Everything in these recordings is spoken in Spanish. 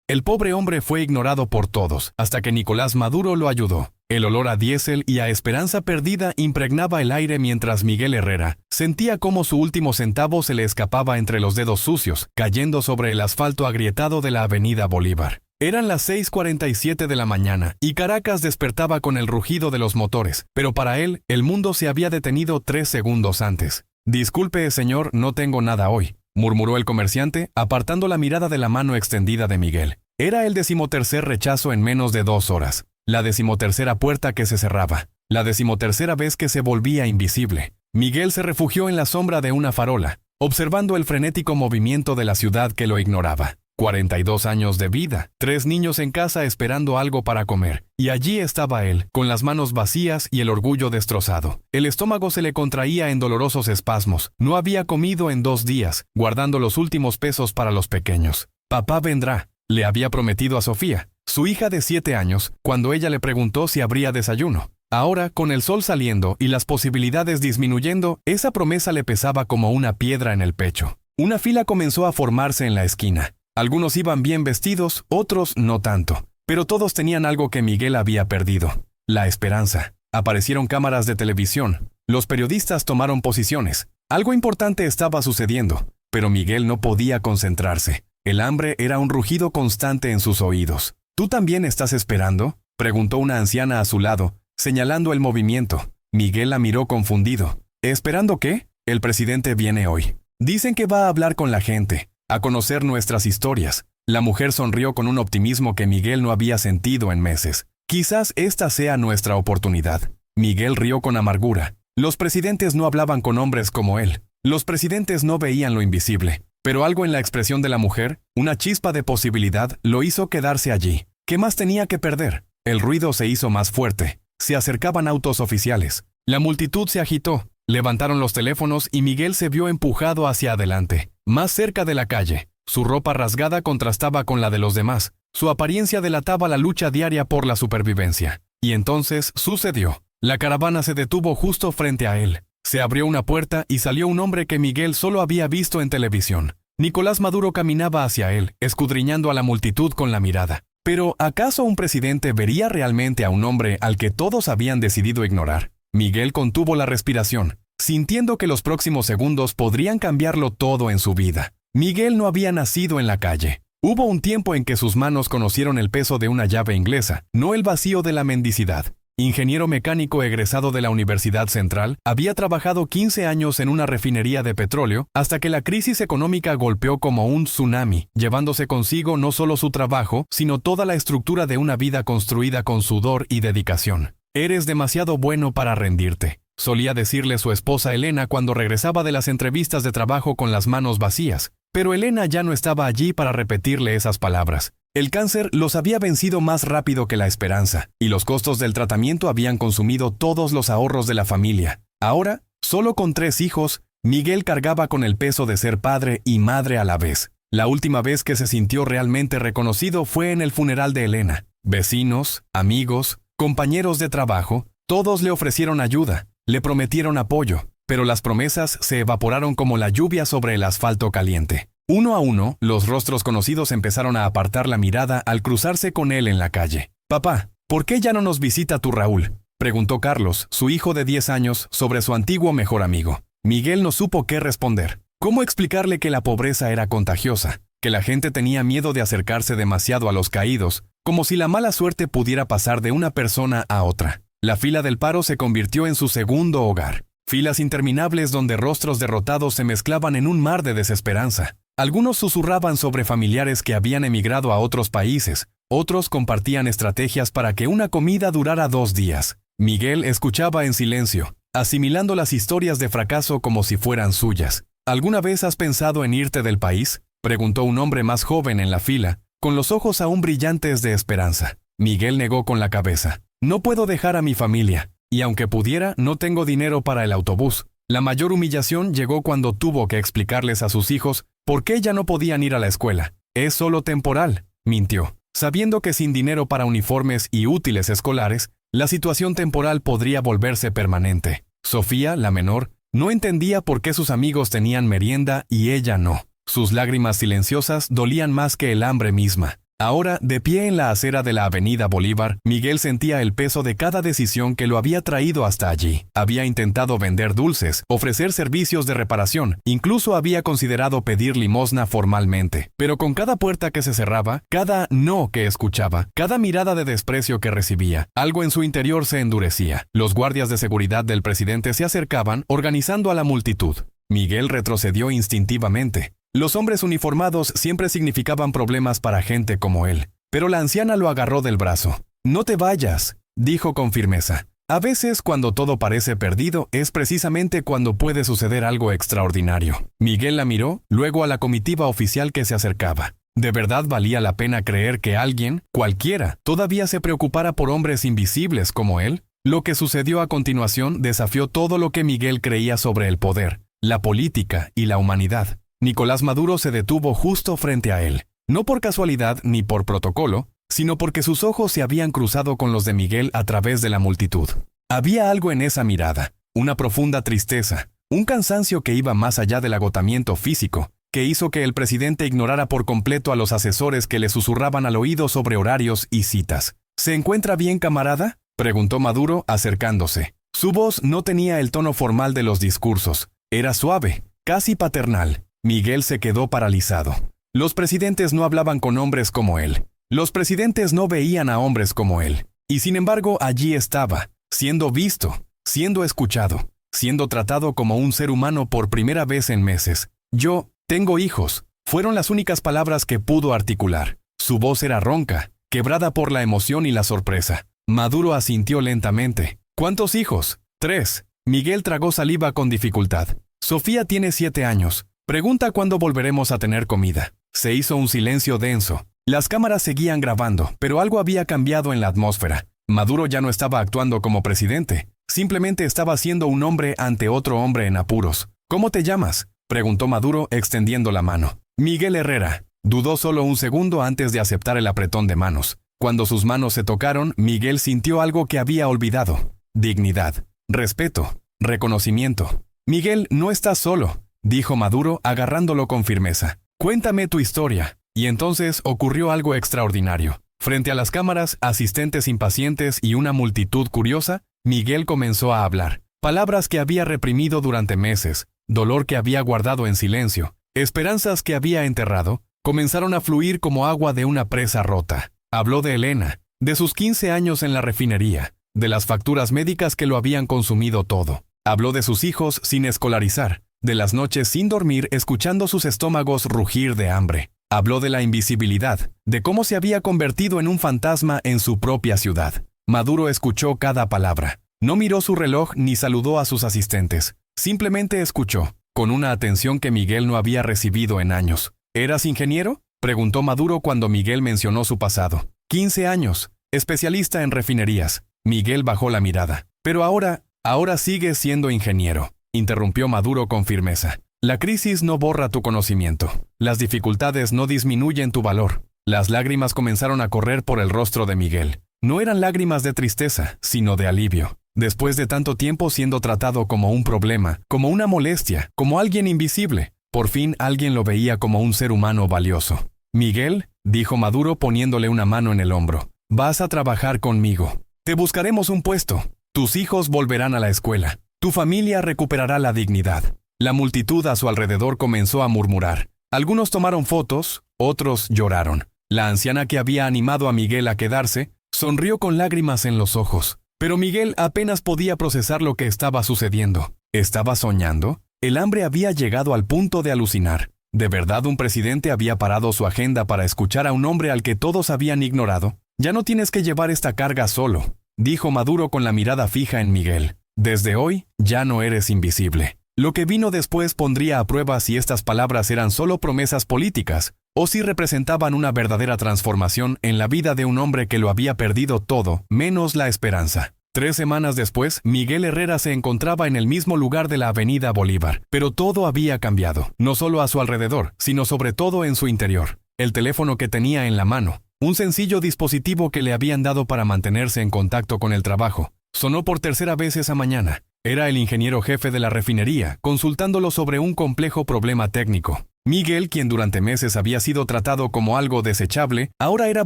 El pobre hombre fue ignorado por todos, hasta que Nicolás Maduro lo ayudó. El olor a diésel y a esperanza perdida impregnaba el aire mientras Miguel Herrera sentía cómo su último centavo se le escapaba entre los dedos sucios, cayendo sobre el asfalto agrietado de la avenida Bolívar. Eran las 6:47 de la mañana y Caracas despertaba con el rugido de los motores, pero para él, el mundo se había detenido 3 segundos antes. «Disculpe, señor, no tengo nada hoy», murmuró el comerciante, apartando la mirada de la mano extendida de Miguel. Era el 13º rechazo en menos de 2 horas. La 13ª puerta que se cerraba. La 13ª vez que se volvía invisible. Miguel se refugió en la sombra de una farola, observando el frenético movimiento de la ciudad que lo ignoraba. 42 años de vida, 3 niños en casa esperando algo para comer. Y allí estaba él, con las manos vacías y el orgullo destrozado. El estómago se le contraía en dolorosos espasmos. No había comido en 2 días, guardando los últimos pesos para los pequeños. «Papá vendrá», le había prometido a Sofía, su hija de 7 años, cuando ella le preguntó si habría desayuno. Ahora, con el sol saliendo y las posibilidades disminuyendo, esa promesa le pesaba como una piedra en el pecho. Una fila comenzó a formarse en la esquina. Algunos iban bien vestidos, otros no tanto. Pero todos tenían algo que Miguel había perdido: la esperanza. Aparecieron cámaras de televisión. Los periodistas tomaron posiciones. Algo importante estaba sucediendo, pero Miguel no podía concentrarse. El hambre era un rugido constante en sus oídos. «¿Tú también estás esperando?», preguntó una anciana a su lado, señalando el movimiento. Miguel la miró confundido. «¿Esperando qué? El presidente viene hoy. Dicen que va a hablar con la gente, a conocer nuestras historias». La mujer sonrió con un optimismo que Miguel no había sentido en meses. «Quizás esta sea nuestra oportunidad». Miguel rió con amargura. Los presidentes no hablaban con hombres como él. Los presidentes no veían lo invisible. Pero algo en la expresión de la mujer, una chispa de posibilidad, lo hizo quedarse allí. ¿Qué más tenía que perder? El ruido se hizo más fuerte. Se acercaban autos oficiales. La multitud se agitó. Levantaron los teléfonos y Miguel se vio empujado hacia adelante, más cerca de la calle. Su ropa rasgada contrastaba con la de los demás. Su apariencia delataba la lucha diaria por la supervivencia. Y entonces sucedió. La caravana se detuvo justo frente a él. Se abrió una puerta y salió un hombre que Miguel solo había visto en televisión. Nicolás Maduro caminaba hacia él, escudriñando a la multitud con la mirada. Pero, ¿acaso un presidente vería realmente a un hombre al que todos habían decidido ignorar? Miguel contuvo la respiración, sintiendo que los próximos segundos podrían cambiarlo todo en su vida. Miguel no había nacido en la calle. Hubo un tiempo en que sus manos conocieron el peso de una llave inglesa, no el vacío de la mendicidad. Ingeniero mecánico egresado de la Universidad Central, había trabajado 15 años en una refinería de petróleo hasta que la crisis económica golpeó como un tsunami, llevándose consigo no solo su trabajo, sino toda la estructura de una vida construida con sudor y dedicación. «Eres demasiado bueno para rendirte», solía decirle su esposa Elena cuando regresaba de las entrevistas de trabajo con las manos vacías. Pero Elena ya no estaba allí para repetirle esas palabras. El cáncer los había vencido más rápido que la esperanza, y los costos del tratamiento habían consumido todos los ahorros de la familia. Ahora, solo con 3 hijos, Miguel cargaba con el peso de ser padre y madre a la vez. La última vez que se sintió realmente reconocido fue en el funeral de Elena. Vecinos, amigos, compañeros de trabajo, todos le ofrecieron ayuda, le prometieron apoyo, pero las promesas se evaporaron como la lluvia sobre el asfalto caliente. Uno a uno, los rostros conocidos empezaron a apartar la mirada al cruzarse con él en la calle. «Papá, ¿por qué ya no nos visita tu Raúl?», preguntó Carlos, su hijo de 10 años, sobre su antiguo mejor amigo. Miguel no supo qué responder. ¿Cómo explicarle que la pobreza era contagiosa? Que la gente tenía miedo de acercarse demasiado a los caídos, como si la mala suerte pudiera pasar de una persona a otra. La fila del paro se convirtió en su segundo hogar. Filas interminables donde rostros derrotados se mezclaban en un mar de desesperanza. Algunos susurraban sobre familiares que habían emigrado a otros países, otros compartían estrategias para que una comida durara 2 días. Miguel escuchaba en silencio, asimilando las historias de fracaso como si fueran suyas. ¿Alguna vez has pensado en irte del país?, preguntó un hombre más joven en la fila, con los ojos aún brillantes de esperanza. Miguel negó con la cabeza. «No puedo dejar a mi familia, y aunque pudiera, no tengo dinero para el autobús». La mayor humillación llegó cuando tuvo que explicarles a sus hijos por qué ya no podían ir a la escuela. «Es solo temporal», mintió, sabiendo que sin dinero para uniformes y útiles escolares, la situación temporal podría volverse permanente. Sofía, la menor, no entendía por qué sus amigos tenían merienda y ella no. Sus lágrimas silenciosas dolían más que el hambre misma. Ahora, de pie en la acera de la avenida Bolívar, Miguel sentía el peso de cada decisión que lo había traído hasta allí. Había intentado vender dulces, ofrecer servicios de reparación, incluso había considerado pedir limosna formalmente. Pero con cada puerta que se cerraba, cada no que escuchaba, cada mirada de desprecio que recibía, algo en su interior se endurecía. Los guardias de seguridad del presidente se acercaban, organizando a la multitud. Miguel retrocedió instintivamente. Los hombres uniformados siempre significaban problemas para gente como él. Pero la anciana lo agarró del brazo. «No te vayas», dijo con firmeza. A veces, cuando todo parece perdido, es precisamente cuando puede suceder algo extraordinario. Miguel la miró, luego a la comitiva oficial que se acercaba. ¿De verdad valía la pena creer que alguien, cualquiera, todavía se preocupara por hombres invisibles como él? Lo que sucedió a continuación desafió todo lo que Miguel creía sobre el poder, la política y la humanidad. Nicolás Maduro se detuvo justo frente a él, no por casualidad ni por protocolo, sino porque sus ojos se habían cruzado con los de Miguel a través de la multitud. Había algo en esa mirada, una profunda tristeza, un cansancio que iba más allá del agotamiento físico, que hizo que el presidente ignorara por completo a los asesores que le susurraban al oído sobre horarios y citas. ¿Se encuentra bien, camarada?, preguntó Maduro acercándose. Su voz no tenía el tono formal de los discursos, era suave, casi paternal. Miguel se quedó paralizado. Los presidentes no hablaban con hombres como él. Los presidentes no veían a hombres como él. Y sin embargo, allí estaba, siendo visto, siendo escuchado, siendo tratado como un ser humano por primera vez en meses. «Yo tengo hijos», fueron las únicas palabras que pudo articular. Su voz era ronca, quebrada por la emoción y la sorpresa. Maduro asintió lentamente. «¿Cuántos hijos?» «3». Miguel tragó saliva con dificultad. «Sofía tiene 7 años. Pregunta cuándo volveremos a tener comida». Se hizo un silencio denso. Las cámaras seguían grabando, pero algo había cambiado en la atmósfera. Maduro ya no estaba actuando como presidente. Simplemente estaba siendo un hombre ante otro hombre en apuros. «¿Cómo te llamas?», preguntó Maduro extendiendo la mano. «Miguel Herrera». Dudó solo un segundo antes de aceptar el apretón de manos. Cuando sus manos se tocaron, Miguel sintió algo que había olvidado. Dignidad, respeto, reconocimiento. «Miguel, no estás solo», dijo Maduro agarrándolo con firmeza. «Cuéntame tu historia». Y entonces ocurrió algo extraordinario. Frente a las cámaras, asistentes impacientes y una multitud curiosa, Miguel comenzó a hablar. Palabras que había reprimido durante meses, dolor que había guardado en silencio, esperanzas que había enterrado, comenzaron a fluir como agua de una presa rota. Habló de Elena, de sus 15 años en la refinería, de las facturas médicas que lo habían consumido todo. Habló de sus hijos sin escolarizar, de las noches sin dormir escuchando sus estómagos rugir de hambre. Habló de la invisibilidad, de cómo se había convertido en un fantasma en su propia ciudad. Maduro escuchó cada palabra. No miró su reloj ni saludó a sus asistentes. Simplemente escuchó, con una atención que Miguel no había recibido en años. «¿Eras ingeniero?», preguntó Maduro cuando Miguel mencionó su pasado. 15 años, especialista en refinerías. Miguel bajó la mirada. «Pero ahora sigues siendo ingeniero», interrumpió Maduro con firmeza. «La crisis no borra tu conocimiento. Las dificultades no disminuyen tu valor». Las lágrimas comenzaron a correr por el rostro de Miguel. No eran lágrimas de tristeza, sino de alivio. Después de tanto tiempo siendo tratado como un problema, como una molestia, como alguien invisible, por fin alguien lo veía como un ser humano valioso. «Miguel», dijo Maduro poniéndole una mano en el hombro, «vas a trabajar conmigo. Te buscaremos un puesto. Tus hijos volverán a la escuela. Tu familia recuperará la dignidad». La multitud a su alrededor comenzó a murmurar. Algunos tomaron fotos, otros lloraron. La anciana que había animado a Miguel a quedarse, sonrió con lágrimas en los ojos. Pero Miguel apenas podía procesar lo que estaba sucediendo. ¿Estaba soñando? El hambre había llegado al punto de alucinar. ¿De verdad un presidente había parado su agenda para escuchar a un hombre al que todos habían ignorado? «Ya no tienes que llevar esta carga solo», dijo Maduro con la mirada fija en Miguel. «Desde hoy, ya no eres invisible». Lo que vino después pondría a prueba si estas palabras eran solo promesas políticas o si representaban una verdadera transformación en la vida de un hombre que lo había perdido todo, menos la esperanza. 3 semanas después, Miguel Herrera se encontraba en el mismo lugar de la avenida Bolívar, pero todo había cambiado, no solo a su alrededor, sino sobre todo en su interior. El teléfono que tenía en la mano, un sencillo dispositivo que le habían dado para mantenerse en contacto con el trabajo, sonó por tercera vez esa mañana. Era el ingeniero jefe de la refinería, consultándolo sobre un complejo problema técnico. Miguel, quien durante meses había sido tratado como algo desechable, ahora era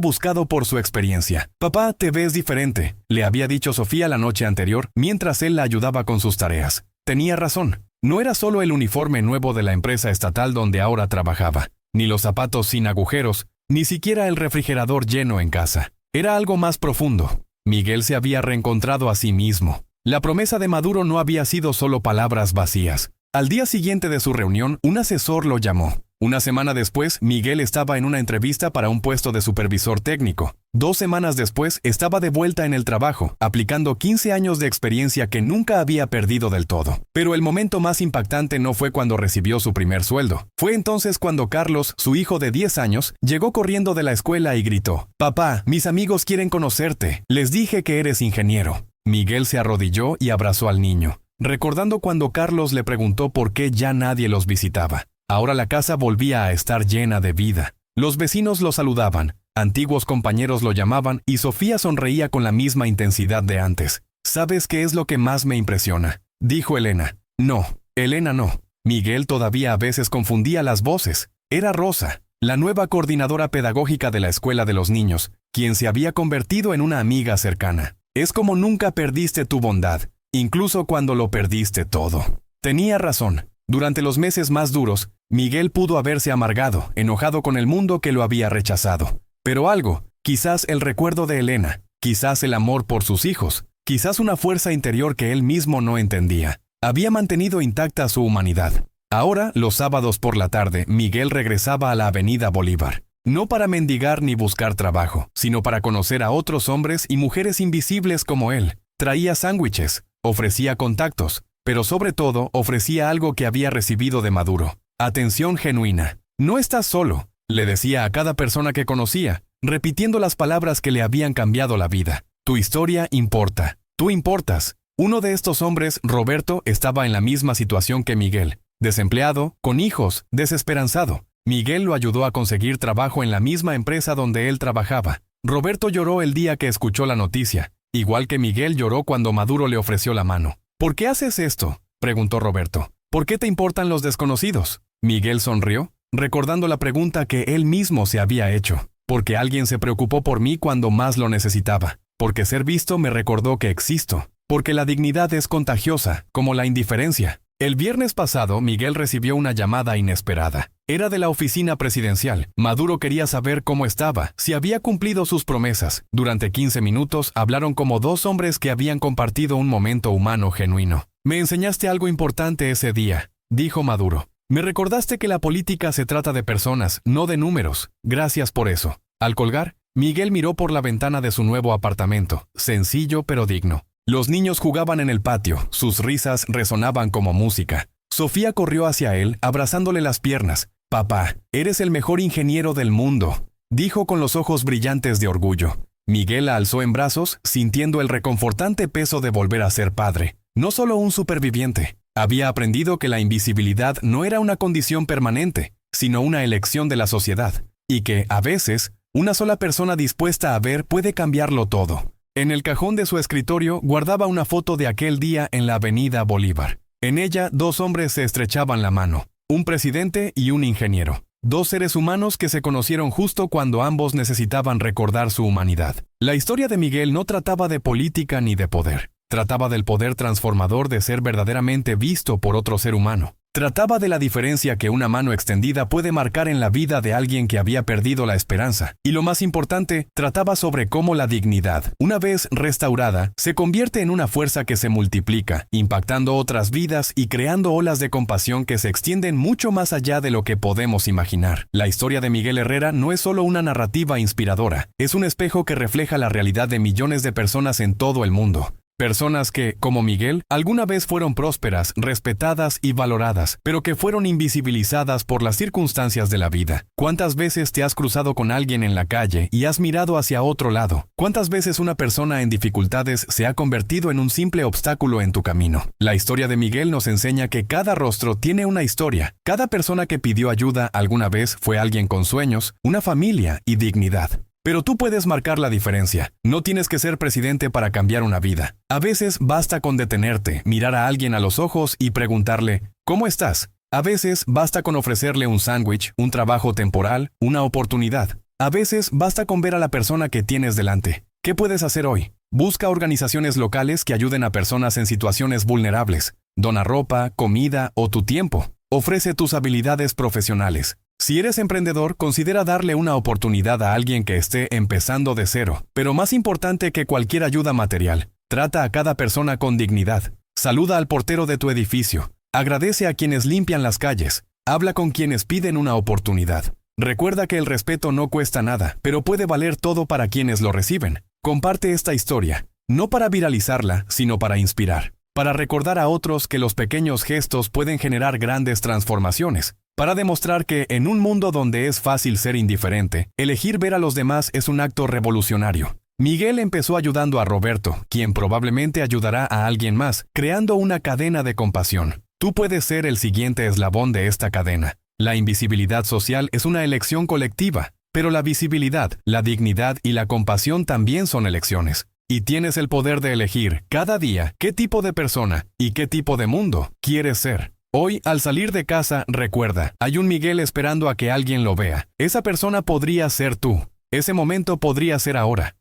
buscado por su experiencia. «Papá, te ves diferente», le había dicho Sofía la noche anterior, mientras él la ayudaba con sus tareas. Tenía razón. No era solo el uniforme nuevo de la empresa estatal donde ahora trabajaba, ni los zapatos sin agujeros, ni siquiera el refrigerador lleno en casa. Era algo más profundo. Miguel se había reencontrado a sí mismo. La promesa de Maduro no había sido solo palabras vacías. Al día siguiente de su reunión, un asesor lo llamó. Una semana después, Miguel estaba en una entrevista para un puesto de supervisor técnico. 2 semanas después, estaba de vuelta en el trabajo, aplicando 15 años de experiencia que nunca había perdido del todo. Pero el momento más impactante no fue cuando recibió su primer sueldo. Fue entonces cuando Carlos, su hijo de 10 años, llegó corriendo de la escuela y gritó: «Papá, mis amigos quieren conocerte. Les dije que eres ingeniero». Miguel se arrodilló y abrazó al niño, recordando cuando Carlos le preguntó por qué ya nadie los visitaba. Ahora la casa volvía a estar llena de vida. Los vecinos lo saludaban, antiguos compañeros lo llamaban y Sofía sonreía con la misma intensidad de antes. «¿Sabes qué es lo que más me impresiona?», dijo Elena. No, Elena no. Miguel todavía a veces confundía las voces. Era Rosa, la nueva coordinadora pedagógica de la escuela de los niños, quien se había convertido en una amiga cercana. «Es como nunca perdiste tu bondad, incluso cuando lo perdiste todo». Tenía razón. Durante los meses más duros, Miguel pudo haberse amargado, enojado con el mundo que lo había rechazado. Pero algo, quizás el recuerdo de Elena, quizás el amor por sus hijos, quizás una fuerza interior que él mismo no entendía, había mantenido intacta su humanidad. Ahora, los sábados por la tarde, Miguel regresaba a la Avenida Bolívar. No para mendigar ni buscar trabajo, sino para conocer a otros hombres y mujeres invisibles como él. Traía sándwiches, ofrecía contactos, pero sobre todo ofrecía algo que había recibido de Maduro: atención genuina. «No estás solo», le decía a cada persona que conocía, repitiendo las palabras que le habían cambiado la vida. «Tu historia importa. Tú importas». Uno de estos hombres, Roberto, estaba en la misma situación que Miguel. Desempleado, con hijos, desesperanzado. Miguel lo ayudó a conseguir trabajo en la misma empresa donde él trabajaba. Roberto lloró el día que escuchó la noticia, igual que Miguel lloró cuando Maduro le ofreció la mano. «¿Por qué haces esto?», preguntó Roberto. «¿Por qué te importan los desconocidos?». Miguel sonrió, recordando la pregunta que él mismo se había hecho. «Porque alguien se preocupó por mí cuando más lo necesitaba. Porque ser visto me recordó que existo. Porque la dignidad es contagiosa, como la indiferencia». El viernes pasado, Miguel recibió una llamada inesperada. Era de la oficina presidencial. Maduro quería saber cómo estaba, si había cumplido sus promesas. Durante 15 minutos hablaron como dos hombres que habían compartido un momento humano genuino. «Me enseñaste algo importante ese día», dijo Maduro. «Me recordaste que la política se trata de personas, no de números. Gracias por eso». Al colgar, Miguel miró por la ventana de su nuevo apartamento, sencillo pero digno. Los niños jugaban en el patio, sus risas resonaban como música. Sofía corrió hacia él, abrazándole las piernas. «Papá, eres el mejor ingeniero del mundo», dijo con los ojos brillantes de orgullo. Miguel la alzó en brazos, sintiendo el reconfortante peso de volver a ser padre. No solo un superviviente. Había aprendido que la invisibilidad no era una condición permanente, sino una elección de la sociedad. Y que, a veces, una sola persona dispuesta a ver puede cambiarlo todo. En el cajón de su escritorio guardaba una foto de aquel día en la Avenida Bolívar. En ella, 2 hombres se estrechaban la mano, un presidente y un ingeniero. 2 seres humanos que se conocieron justo cuando ambos necesitaban recordar su humanidad. La historia de Miguel no trataba de política ni de poder. Trataba del poder transformador de ser verdaderamente visto por otro ser humano. Trataba de la diferencia que una mano extendida puede marcar en la vida de alguien que había perdido la esperanza. Y lo más importante, trataba sobre cómo la dignidad, una vez restaurada, se convierte en una fuerza que se multiplica, impactando otras vidas y creando olas de compasión que se extienden mucho más allá de lo que podemos imaginar. La historia de Miguel Herrera no es solo una narrativa inspiradora, es un espejo que refleja la realidad de millones de personas en todo el mundo. Personas que, como Miguel, alguna vez fueron prósperas, respetadas y valoradas, pero que fueron invisibilizadas por las circunstancias de la vida. ¿Cuántas veces te has cruzado con alguien en la calle y has mirado hacia otro lado? ¿Cuántas veces una persona en dificultades se ha convertido en un simple obstáculo en tu camino? La historia de Miguel nos enseña que cada rostro tiene una historia. Cada persona que pidió ayuda alguna vez fue alguien con sueños, una familia y dignidad. Pero tú puedes marcar la diferencia. No tienes que ser presidente para cambiar una vida. A veces basta con detenerte, mirar a alguien a los ojos y preguntarle, ¿cómo estás? A veces basta con ofrecerle un sándwich, un trabajo temporal, una oportunidad. A veces basta con ver a la persona que tienes delante. ¿Qué puedes hacer hoy? Busca organizaciones locales que ayuden a personas en situaciones vulnerables. Dona ropa, comida o tu tiempo. Ofrece tus habilidades profesionales. Si eres emprendedor, considera darle una oportunidad a alguien que esté empezando de cero. Pero más importante que cualquier ayuda material, trata a cada persona con dignidad. Saluda al portero de tu edificio. Agradece a quienes limpian las calles. Habla con quienes piden una oportunidad. Recuerda que el respeto no cuesta nada, pero puede valer todo para quienes lo reciben. Comparte esta historia, no para viralizarla, sino para inspirar. Para recordar a otros que los pequeños gestos pueden generar grandes transformaciones. Para demostrar que en un mundo donde es fácil ser indiferente, elegir ver a los demás es un acto revolucionario. Miguel empezó ayudando a Roberto, quien probablemente ayudará a alguien más, creando una cadena de compasión. Tú puedes ser el siguiente eslabón de esta cadena. La invisibilidad social es una elección colectiva, pero la visibilidad, la dignidad y la compasión también son elecciones. Y tienes el poder de elegir cada día qué tipo de persona y qué tipo de mundo quieres ser. Hoy, al salir de casa, recuerda, hay un Miguel esperando a que alguien lo vea. Esa persona podría ser tú. Ese momento podría ser ahora.